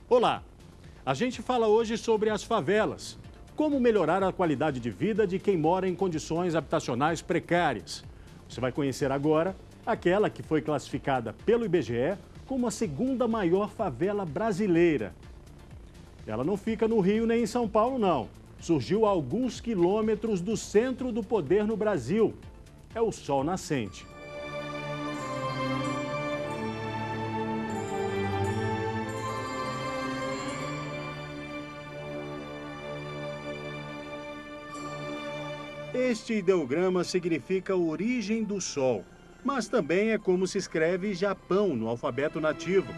Olá, a gente fala hoje sobre as favelas. Como melhorar a qualidade de vida de quem mora em condições habitacionais precárias. Você vai conhecer agora aquela que foi classificada pelo IBGE como a segunda maior favela brasileira. Ela não fica no Rio nem em São Paulo, não. Surgiu a alguns quilômetros do centro do poder no Brasil. É o Sol Nascente. Este ideograma significa origem do Sol, mas também é como se escreve Japão no alfabeto nativo.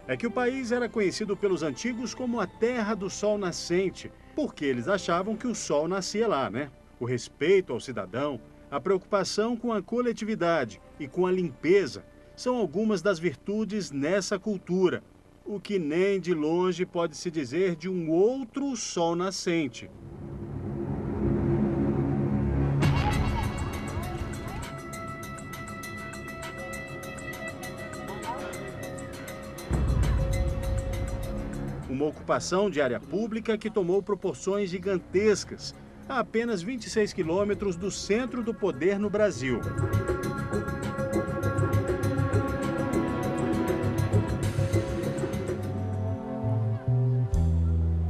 É que o país era conhecido pelos antigos como a Terra do Sol Nascente, porque eles achavam que o sol nascia lá, né? O respeito ao cidadão, a preocupação com a coletividade e com a limpeza são algumas das virtudes nessa cultura, o que nem de longe pode se dizer de um outro sol nascente. Uma ocupação de área pública que tomou proporções gigantescas, a apenas 26 quilômetros do centro do poder no Brasil.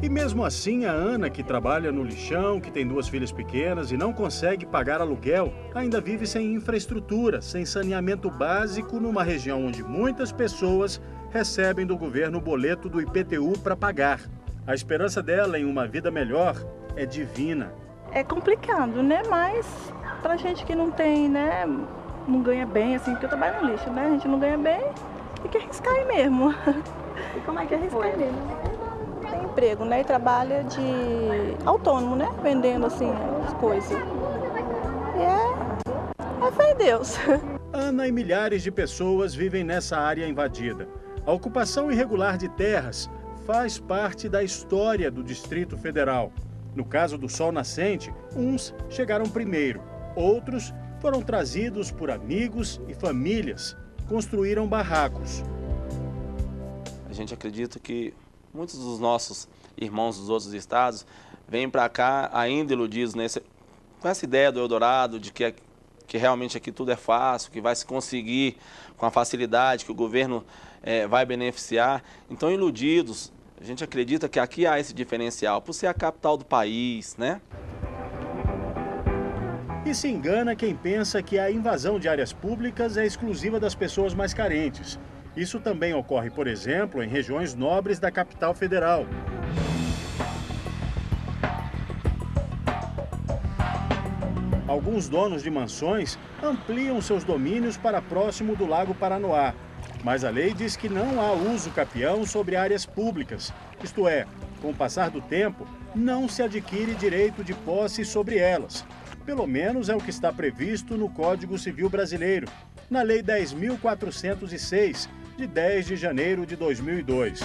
E mesmo assim, a Ana, que trabalha no lixão, que tem 2 filhas pequenas e não consegue pagar aluguel, ainda vive sem infraestrutura, sem saneamento básico, numa região onde muitas pessoas recebem do governo o boleto do IPTU para pagar. A esperança dela em uma vida melhor é divina. É complicado, né? Mas pra gente que não tem, né? Não ganha bem, assim, porque eu trabalho no lixo, né? A gente não ganha bem, tem que arriscar aí mesmo. E como é que arriscar aí mesmo? Tem emprego, né? E trabalha de autônomo, né? Vendendo, assim, as coisas. E é fé em Deus. Ana e milhares de pessoas vivem nessa área invadida. A ocupação irregular de terras faz parte da história do Distrito Federal. No caso do Sol Nascente, uns chegaram primeiro, outros foram trazidos por amigos e famílias, construíram barracos. A gente acredita que muitos dos nossos irmãos dos outros estados vêm para cá ainda iludidos com essa ideia do Eldorado, de que realmente aqui tudo é fácil, que vai se conseguir com a facilidade, que o governo vai beneficiar. Então, iludidos, a gente acredita que aqui há esse diferencial, por ser a capital do país, né? E se engana quem pensa que a invasão de áreas públicas é exclusiva das pessoas mais carentes. Isso também ocorre, por exemplo, em regiões nobres da capital federal. Alguns donos de mansões ampliam seus domínios para próximo do Lago Paranoá. Mas a lei diz que não há uso capião sobre áreas públicas. Isto é, com o passar do tempo, não se adquire direito de posse sobre elas. Pelo menos é o que está previsto no Código Civil Brasileiro, na Lei 10.406, de 10 de janeiro de 2002.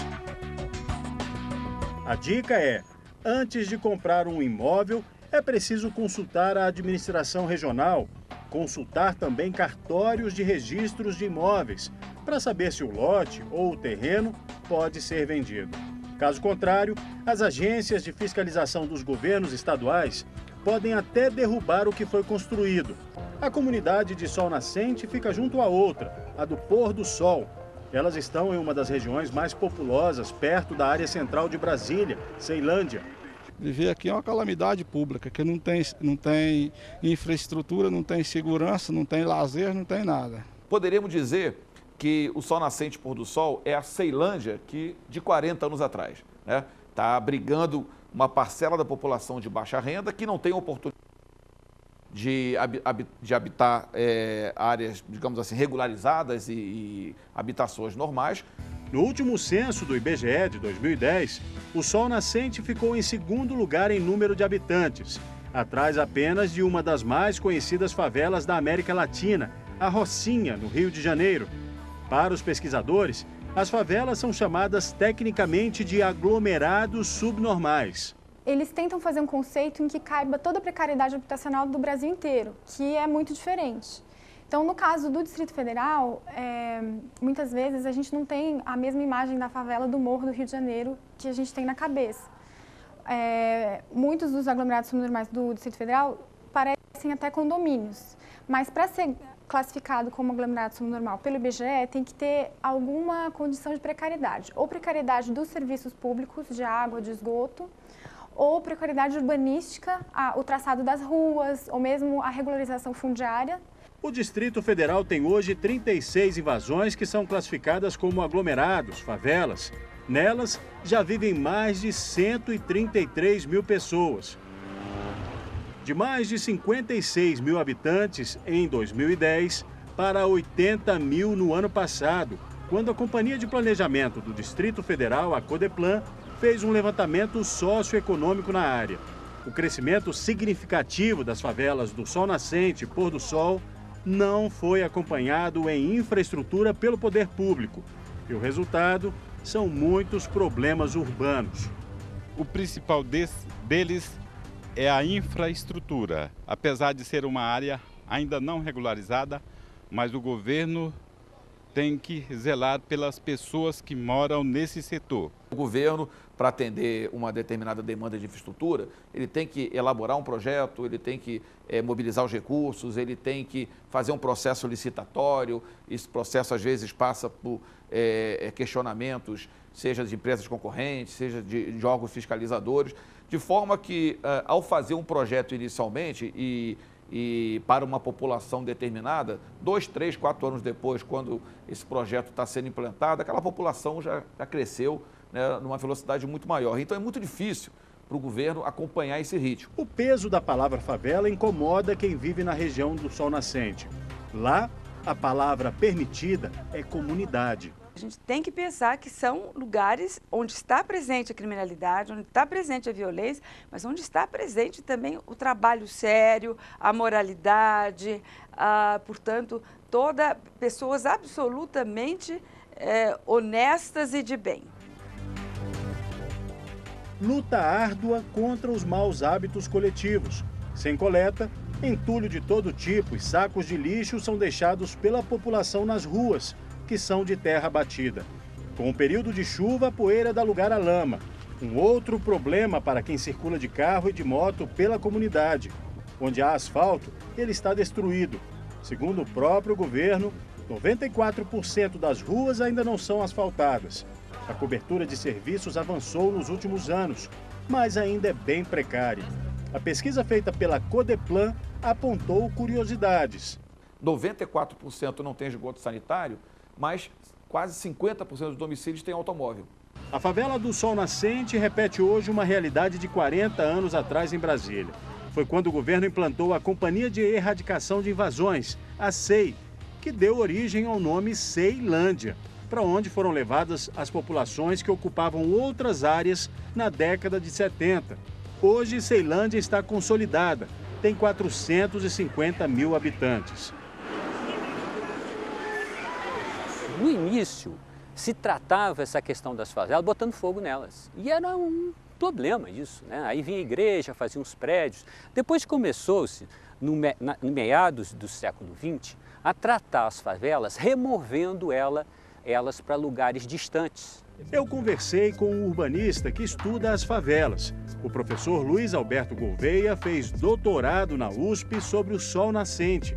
A dica é, antes de comprar um imóvel, é preciso consultar a administração regional, consultar também cartórios de registros de imóveis, para saber se o lote ou o terreno pode ser vendido. Caso contrário, as agências de fiscalização dos governos estaduais podem até derrubar o que foi construído. A comunidade de Sol Nascente fica junto à outra, a do Pôr do Sol. Elas estão em uma das regiões mais populosas, perto da área central de Brasília, Ceilândia. Viver aqui é uma calamidade pública, que não tem infraestrutura, não tem segurança, não tem lazer, não tem nada. Poderíamos dizer que o Sol Nascente Pôr do Sol é a Ceilândia de 40 anos atrás, né? Está abrigando uma parcela da população de baixa renda que não tem oportunidade de habitar áreas, digamos assim, regularizadas e habitações normais. No último censo do IBGE de 2010, o Sol Nascente ficou em segundo lugar em número de habitantes, atrás apenas de uma das mais conhecidas favelas da América Latina, a Rocinha, no Rio de Janeiro. Para os pesquisadores, as favelas são chamadas tecnicamente de aglomerados subnormais. Eles tentam fazer um conceito em que caiba toda a precariedade habitacional do Brasil inteiro, que é muito diferente. Então, no caso do Distrito Federal, muitas vezes a gente não tem a mesma imagem da favela do Morro do Rio de Janeiro que a gente tem na cabeça. Muitos dos aglomerados subnormais do Distrito Federal parecem até condomínios, mas para ser classificado como aglomerado subnormal pelo IBGE tem que ter alguma condição de precariedade, ou precariedade dos serviços públicos de água, de esgoto, ou precariedade urbanística, o traçado das ruas, ou mesmo a regularização fundiária. O Distrito Federal tem hoje 36 invasões que são classificadas como aglomerados, favelas. Nelas, já vivem mais de 133 mil pessoas. De mais de 56 mil habitantes em 2010 para 80 mil no ano passado, quando a Companhia de Planejamento do Distrito Federal, a Codeplan, fez um levantamento socioeconômico na área. O crescimento significativo das favelas do Sol Nascente e Pôr do Sol não foi acompanhado em infraestrutura pelo poder público. E o resultado são muitos problemas urbanos. O principal deles é a infraestrutura. Apesar de ser uma área ainda não regularizada, mas o governo tem que zelar pelas pessoas que moram nesse setor. O governo, para atender uma determinada demanda de infraestrutura, ele tem que elaborar um projeto, ele tem que mobilizar os recursos, ele tem que fazer um processo licitatório. Esse processo, às vezes, passa por questionamentos, seja de empresas concorrentes, seja de órgãos fiscalizadores, de forma que, ao fazer um projeto inicialmente e para uma população determinada, 2, 3, 4 anos depois, quando esse projeto está sendo implantado, aquela população já cresceu, né, numa velocidade muito maior. Então é muito difícil para o governo acompanhar esse ritmo. O peso da palavra favela incomoda quem vive na região do Sol Nascente. Lá, a palavra permitida é comunidade. A gente tem que pensar que são lugares onde está presente a criminalidade, onde está presente a violência, mas onde está presente também o trabalho sério, a moralidade, portanto, pessoas absolutamente honestas e de bem. Luta árdua contra os maus hábitos coletivos. Sem coleta, entulho de todo tipo e sacos de lixo são deixados pela população nas ruas, que são de terra batida. Com o período de chuva, a poeira dá lugar à lama. Um outro problema para quem circula de carro e de moto pela comunidade. Onde há asfalto, ele está destruído. Segundo o próprio governo, 94% das ruas ainda não são asfaltadas. A cobertura de serviços avançou nos últimos anos, mas ainda é bem precária. A pesquisa feita pela Codeplan apontou curiosidades. 94% não tem esgoto sanitário, mas quase 50% dos domicílios têm automóvel. A favela do Sol Nascente repete hoje uma realidade de 40 anos atrás em Brasília. Foi quando o governo implantou a Companhia de Erradicação de Invasões, a SEI, que deu origem ao nome Ceilândia, para onde foram levadas as populações que ocupavam outras áreas na década de 70. Hoje, Ceilândia está consolidada, tem 450 mil habitantes. No início, se tratava essa questão das favelas botando fogo nelas. E era um problema isso, né? Aí vinha a igreja, fazia uns prédios. Depois começou-se, no meados do século XX, a tratar as favelas, removendo elas para lugares distantes. Eu conversei com um urbanista que estuda as favelas. O professor Luiz Alberto Gouveia fez doutorado na USP sobre o Sol Nascente.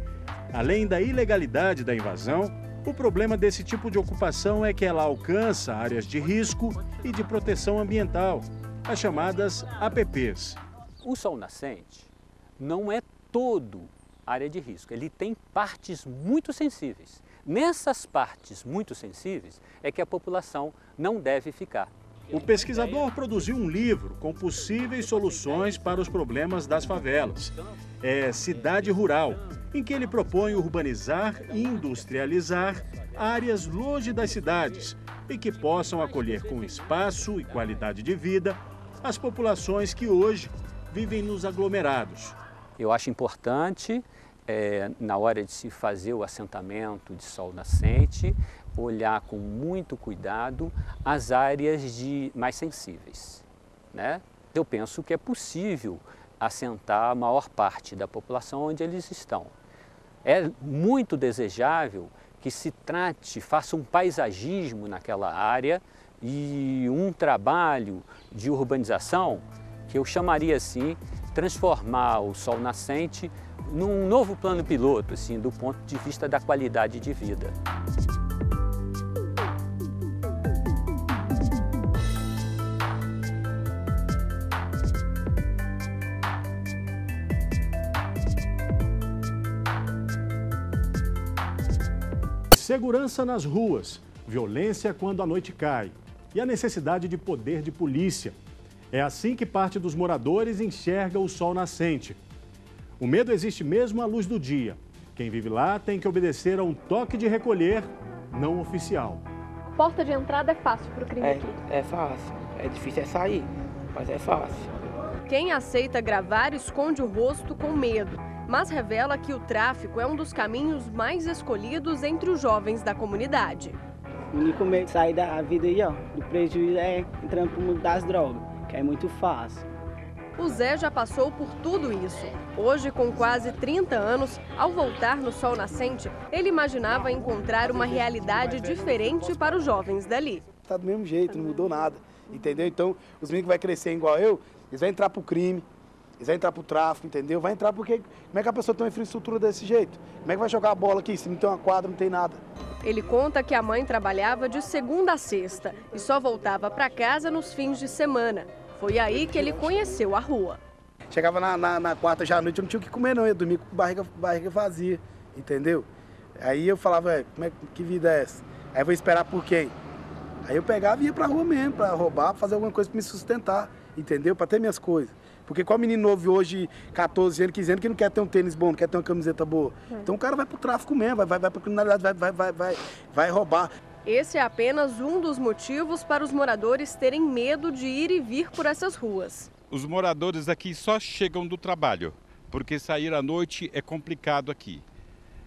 Além da ilegalidade da invasão, o problema desse tipo de ocupação é que ela alcança áreas de risco e de proteção ambiental, as chamadas APPs. O Sol Nascente não é todo área de risco, ele tem partes muito sensíveis. Nessas partes muito sensíveis é que a população não deve ficar. O pesquisador produziu um livro com possíveis soluções para os problemas das favelas. É Cidade Rural, em que ele propõe urbanizar e industrializar áreas longe das cidades e que possam acolher com espaço e qualidade de vida as populações que hoje vivem nos aglomerados. Eu acho importante, na hora de se fazer o assentamento de Sol Nascente, olhar com muito cuidado as áreas mais sensíveis, né? Eu penso que é possível assentar a maior parte da população onde eles estão. É muito desejável que se trate, faça um paisagismo naquela área e um trabalho de urbanização, que eu chamaria assim, transformar o Sol Nascente num novo plano piloto, assim, do ponto de vista da qualidade de vida. Segurança nas ruas, violência quando a noite cai e a necessidade de poder de polícia. É assim que parte dos moradores enxerga o sol nascente. O medo existe mesmo à luz do dia. Quem vive lá tem que obedecer a um toque de recolher não oficial. Porta de entrada é fácil para o crime aqui? É fácil. É difícil sair, mas é fácil. Quem aceita gravar esconde o rosto com medo, mas revela que o tráfico é um dos caminhos mais escolhidos entre os jovens da comunidade. O único medo de sair da vida aí, ó, do prejuízo é entrando pro mundo das drogas, que é muito fácil. O Zé já passou por tudo isso. Hoje, com quase 30 anos, ao voltar no Sol Nascente, ele imaginava encontrar uma realidade diferente para os jovens dali. Tá do mesmo jeito, não mudou nada, entendeu? Então, os meninos que vão crescer igual eu, eles vão entrar pro crime, eles vão entrar pro tráfico, entendeu? Vai entrar porque como é que a pessoa tem uma infraestrutura desse jeito? Como é que vai jogar a bola aqui se não tem uma quadra, não tem nada? Ele conta que a mãe trabalhava de segunda a sexta e só voltava para casa nos fins de semana. Foi aí que ele conheceu a rua. Chegava na quarta já à noite, eu não tinha o que comer não, eu ia dormir com barriga vazia, entendeu? Aí eu falava, que vida é essa? Aí eu vou esperar por quem? Aí eu pegava e ia pra rua mesmo, pra roubar, pra fazer alguma coisa pra me sustentar, entendeu? Pra ter minhas coisas. Porque qual menino novo hoje, 14 anos, 15 anos, que não quer ter um tênis bom, não quer ter uma camiseta boa? Então o cara vai pro tráfico mesmo, vai pra criminalidade, vai roubar. Esse é apenas um dos motivos para os moradores terem medo de ir e vir por essas ruas. Os moradores aqui só chegam do trabalho, porque sair à noite é complicado aqui.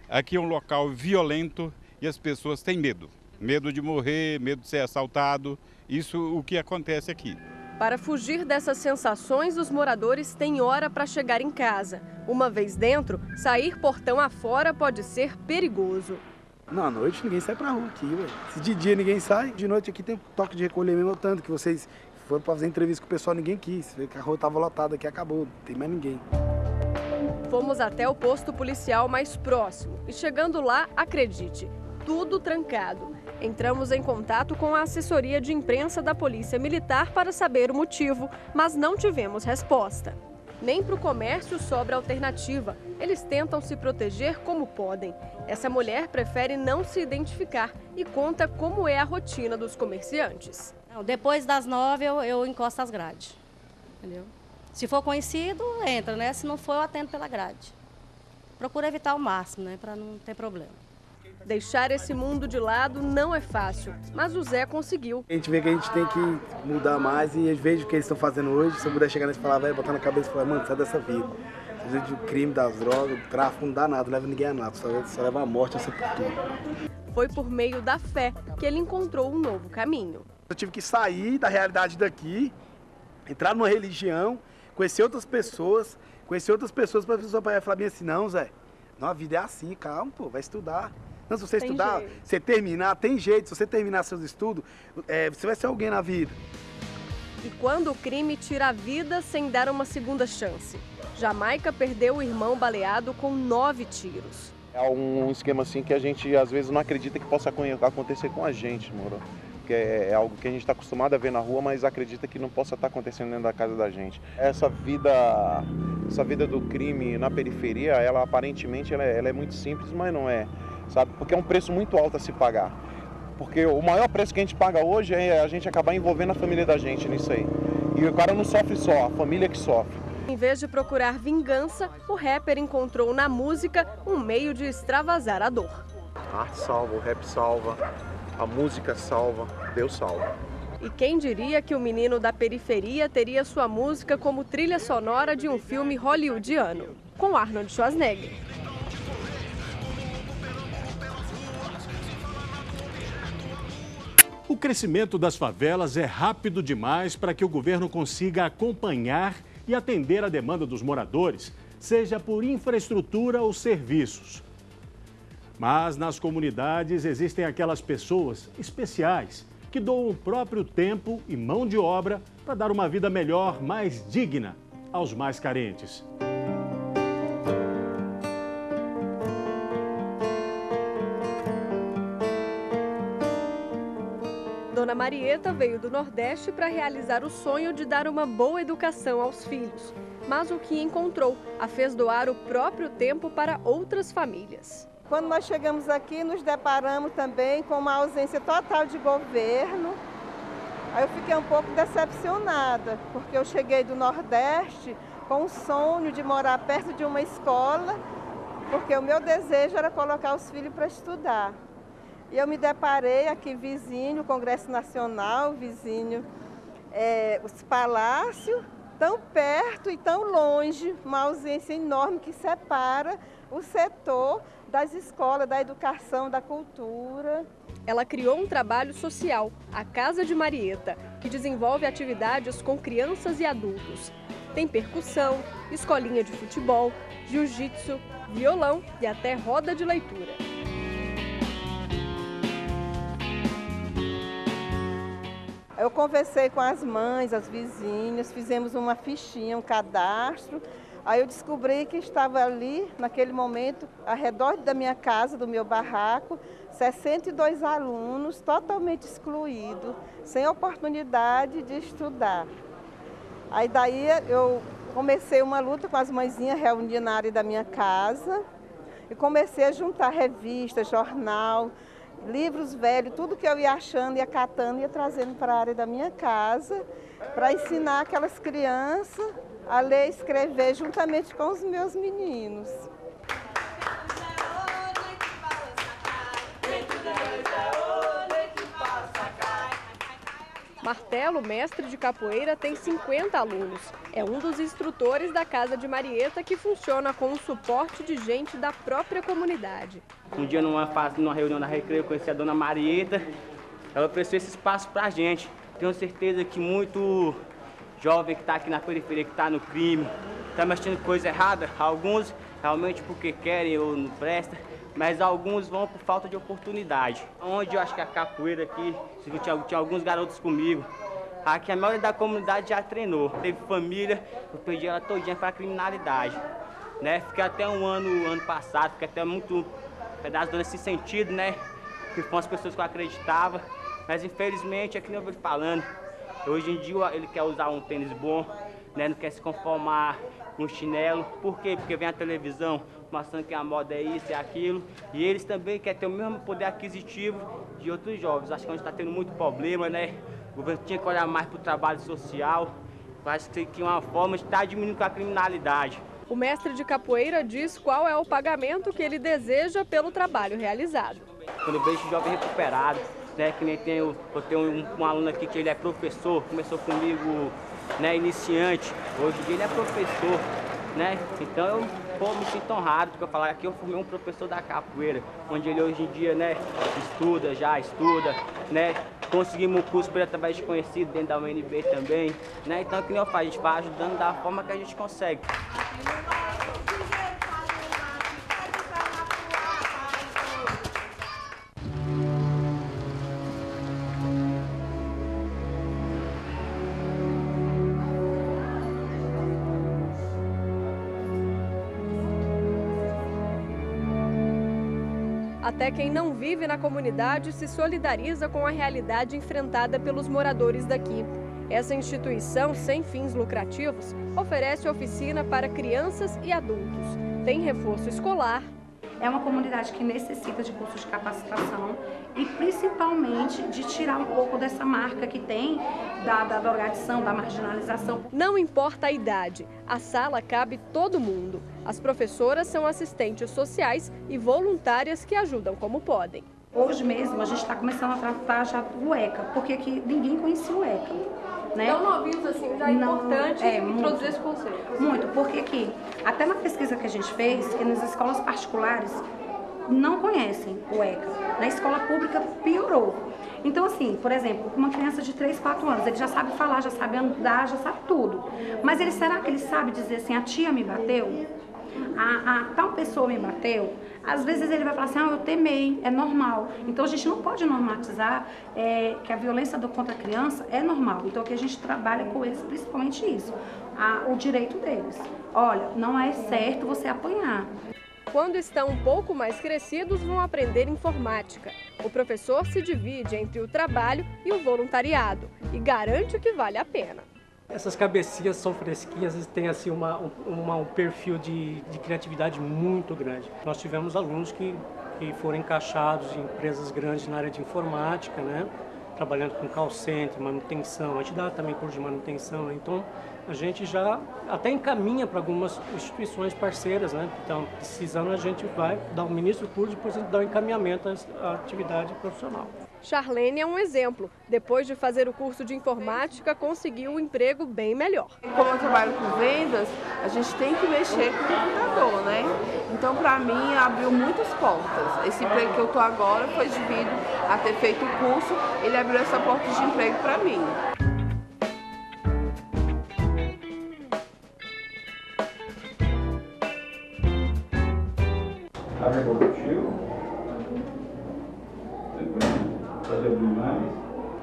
Aqui é um local violento e as pessoas têm medo. Medo de morrer, medo de ser assaltado, isso o que acontece aqui. Para fugir dessas sensações, os moradores têm hora para chegar em casa. Uma vez dentro, sair portão afora pode ser perigoso. Não, à noite ninguém sai pra rua aqui, velho. Se de dia ninguém sai, de noite aqui tem toque de recolher mesmo, tanto que vocês foram pra fazer entrevista com o pessoal, ninguém quis. Vê que a rua tava lotada aqui, acabou, não tem mais ninguém. Fomos até o posto policial mais próximo e chegando lá, acredite, tudo trancado. Entramos em contato com a assessoria de imprensa da Polícia Militar para saber o motivo, mas não tivemos resposta. Nem para o comércio sobra alternativa. Eles tentam se proteger como podem. Essa mulher prefere não se identificar e conta como é a rotina dos comerciantes. Depois das 9 eu encosto as grades, entendeu? Se for conhecido, entra, né? Se não for, eu atendo pela grade. Procuro evitar ao máximo, né? Para não ter problema. Deixar esse mundo de lado não é fácil, mas o Zé conseguiu. A gente vê que a gente tem que mudar mais e vejo o que eles estão fazendo hoje. Se eu puder chegar nesse falar, vai botar na cabeça e falar, mano, sai dessa vida. O crime, das drogas, o tráfico não dá nada, não leva ninguém a nada, só leva a morte, a sepultura. Foi por meio da fé que ele encontrou um novo caminho. Eu tive que sair da realidade daqui, entrar numa religião, conhecer outras pessoas para a pessoa falar bem assim, não, Zé, não, a vida é assim, calma, pô, vai estudar. Não, se você estudar, você terminar, tem jeito, se você terminar seus estudos, você vai ser alguém na vida. E quando o crime tira a vida sem dar uma segunda chance? Jamaica perdeu o irmão baleado com 9 tiros. É um esquema assim que a gente às vezes não acredita que possa acontecer com a gente, moro? Porque é algo que a gente está acostumado a ver na rua, mas acredita que não possa estar acontecendo dentro da casa da gente. Essa vida do crime na periferia, ela aparentemente ela é muito simples, mas não é, sabe? Porque é um preço muito alto a se pagar. Porque o maior preço que a gente paga hoje é a gente acabar envolvendo a família da gente nisso aí. E o cara não sofre só, a família que sofre. Em vez de procurar vingança, o rapper encontrou na música um meio de extravasar a dor. A arte salva, o rap salva, a música salva, Deus salva. E quem diria que o menino da periferia teria sua música como trilha sonora de um filme hollywoodiano, com Arnold Schwarzenegger. O crescimento das favelas é rápido demais para que o governo consiga acompanhar e atender a demanda dos moradores, seja por infraestrutura ou serviços. Mas nas comunidades existem aquelas pessoas especiais que doam o próprio tempo e mão de obra para dar uma vida melhor, mais digna aos mais carentes. Dona Marieta veio do Nordeste para realizar o sonho de dar uma boa educação aos filhos. Mas o que encontrou a fez doar o próprio tempo para outras famílias. Quando nós chegamos aqui, nos deparamos também com uma ausência total de governo. Aí eu fiquei um pouco decepcionada, porque eu cheguei do Nordeste com o sonho de morar perto de uma escola, porque o meu desejo era colocar os filhos para estudar. E eu me deparei aqui vizinho, o Congresso Nacional, vizinho os palácios, tão perto e tão longe, uma ausência enorme que separa o setor das escolas, da educação, da cultura. Ela criou um trabalho social, a Casa de Marieta, que desenvolve atividades com crianças e adultos. Tem percussão, escolinha de futebol, jiu-jitsu, violão e até roda de leitura. Eu conversei com as mães, as vizinhas, fizemos uma fichinha, um cadastro. Aí eu descobri que estava ali, naquele momento, ao redor da minha casa, do meu barraco, 62 alunos totalmente excluídos, sem oportunidade de estudar. Aí daí eu comecei uma luta com as mãezinhas reunidas na área da minha casa e comecei a juntar revistas, jornal, livros velhos, tudo que eu ia achando, ia catando, ia trazendo para a área da minha casa, para ensinar aquelas crianças a ler e escrever juntamente com os meus meninos. Martelo, mestre de capoeira, tem 50 alunos. É um dos instrutores da Casa de Marieta, que funciona com o suporte de gente da própria comunidade. Um dia, numa reunião na Recreio, eu conheci a Dona Marieta. Ela ofereceu esse espaço pra gente. Tenho certeza que muito jovem que está aqui na periferia, que está no crime, está mexendo com coisa errada. Alguns realmente porque querem ou não prestam, mas alguns vão por falta de oportunidade. Onde eu acho que a capoeira aqui, tinha alguns garotos comigo, aqui a maioria da comunidade já treinou. Teve família, eu perdi ela todinha para a criminalidade. Né? Fiquei até ano passado, fiquei até muito pedaço nesse sentido, né? Que foram as pessoas que eu acreditava, mas infelizmente, aqui não eu vou falando, hoje em dia ele quer usar um tênis bom, né? Não quer se conformar com um chinelo. Por quê? Porque vem a televisão mostrando que a moda é isso e aquilo. E eles também querem ter o mesmo poder aquisitivo de outros jovens. Acho que a gente está tendo muito problema, né? O governo tinha que olhar mais para o trabalho social. Acho que é uma forma de estar diminuindo a criminalidade. O mestre de capoeira diz qual é o pagamento que ele deseja pelo trabalho realizado. Quando eu vejo jovem recuperado, né, que nem eu tenho um aluno aqui que ele é professor, começou comigo, né, iniciante, hoje em dia ele é professor, né, então eu me sinto honrado porque eu falar aqui eu formei um professor da capoeira, onde ele hoje em dia, né, estuda, né, conseguimos um curso para através de conhecido dentro da UNB também, né, então que nem eu falo, a gente vai ajudando da forma que a gente consegue. Até quem não vive na comunidade se solidariza com a realidade enfrentada pelos moradores daqui. Essa instituição, sem fins lucrativos, oferece oficina para crianças e adultos. Tem reforço escolar. É uma comunidade que necessita de cursos de capacitação e principalmente de tirar um pouco dessa marca que tem da drogadição, da marginalização. Não importa a idade, a sala cabe todo mundo. As professoras são assistentes sociais e voluntárias que ajudam como podem. Hoje mesmo a gente está começando a tratar já o ECA, porque aqui ninguém conhecia o ECA. Né? Tão novinhos assim, já é importante introduzir esse conceito. Muito, porque aqui, até na pesquisa que a gente fez, que nas escolas particulares não conhecem o ECA. Na escola pública piorou. Então assim, por exemplo, uma criança de 3, 4 anos, ele já sabe falar, já sabe andar, já sabe tudo. Mas será que ele sabe dizer assim, a tia me bateu? tal pessoa me bateu, às vezes ele vai falar assim, eu temei, é normal. Então a gente não pode normatizar que a violência contra a criança é normal. Então aqui a gente trabalha com eles principalmente isso, o direito deles. Olha, não é certo você apanhar. Quando estão um pouco mais crescidos, vão aprender informática. O professor se divide entre o trabalho e o voluntariado e garante que vale a pena. Essas cabecinhas são fresquinhas e têm assim, um perfil de criatividade muito grande. Nós tivemos alunos que foram encaixados em empresas grandes na área de informática, né? Trabalhando com call center, manutenção. A gente dá também curso de manutenção, né? Então a gente já até encaminha para algumas instituições parceiras, né? Então, precisando, a gente vai dar o ministro do curso e depois dar o encaminhamento à atividade profissional. Charlene é um exemplo. Depois de fazer o curso de informática, conseguiu um emprego bem melhor. Como eu trabalho com vendas, a gente tem que mexer com o computador, né? Então, para mim, abriu muitas portas. Esse emprego que eu estou agora foi devido a ter feito o curso, ele abriu essa porta de emprego para mim.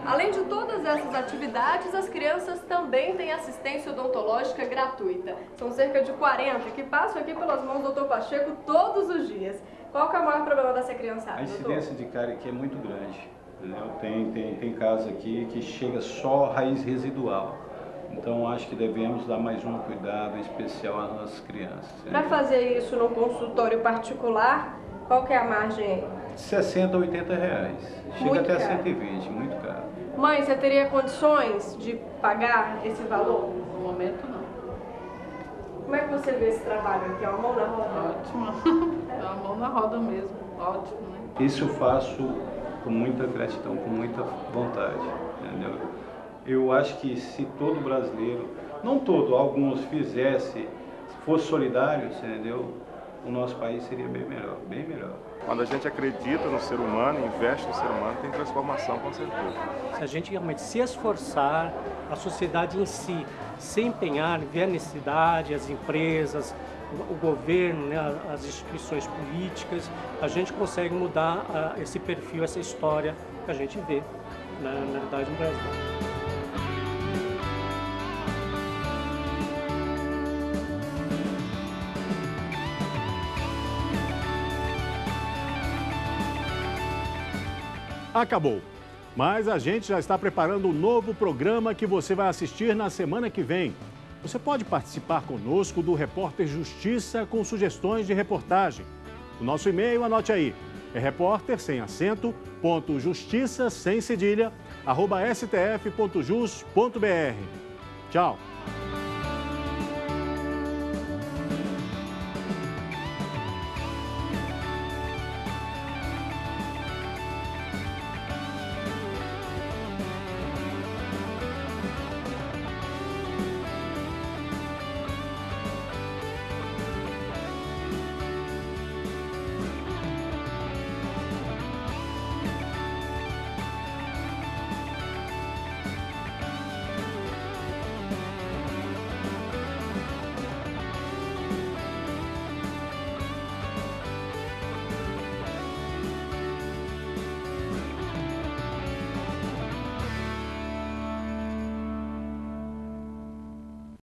Além de todas essas atividades, as crianças também têm assistência odontológica gratuita. São cerca de 40 que passam aqui pelas mãos do Dr. Pacheco todos os dias. Qual que é o maior problema dessa criançada? A incidência de cárie aqui é muito grande. Entendeu? Tem casos aqui que chega só raiz residual. Então, acho que devemos dar mais um cuidado especial às nossas crianças. Para fazer isso no consultório particular, qual que é a margem? 60 a 80 reais. Chega Muito até caro. 120, muito caro. Mãe, você teria condições de pagar esse valor? No momento, não. Como é que você vê esse trabalho aqui? É uma mão na roda? Ótimo. É uma mão na roda mesmo. Ótimo, né? Isso eu faço com muita gratidão, com muita vontade, entendeu? Eu acho que se todo brasileiro, não todo, alguns fizesse, fosse solidário, entendeu? O nosso país seria bem melhor, bem melhor. Quando a gente acredita no ser humano, investe no ser humano, tem transformação com certeza. Se a gente realmente se esforçar, a sociedade em si se empenhar, ver a necessidade, as empresas, o governo, né, as instituições políticas, a gente consegue mudar esse perfil, essa história que a gente vê na realidade no Brasil. Acabou. Mas a gente já está preparando um novo programa que você vai assistir na semana que vem. Você pode participar conosco do Repórter Justiça com sugestões de reportagem. O nosso e-mail, anote aí, é repórter_justiça_stf.jus.br. Tchau!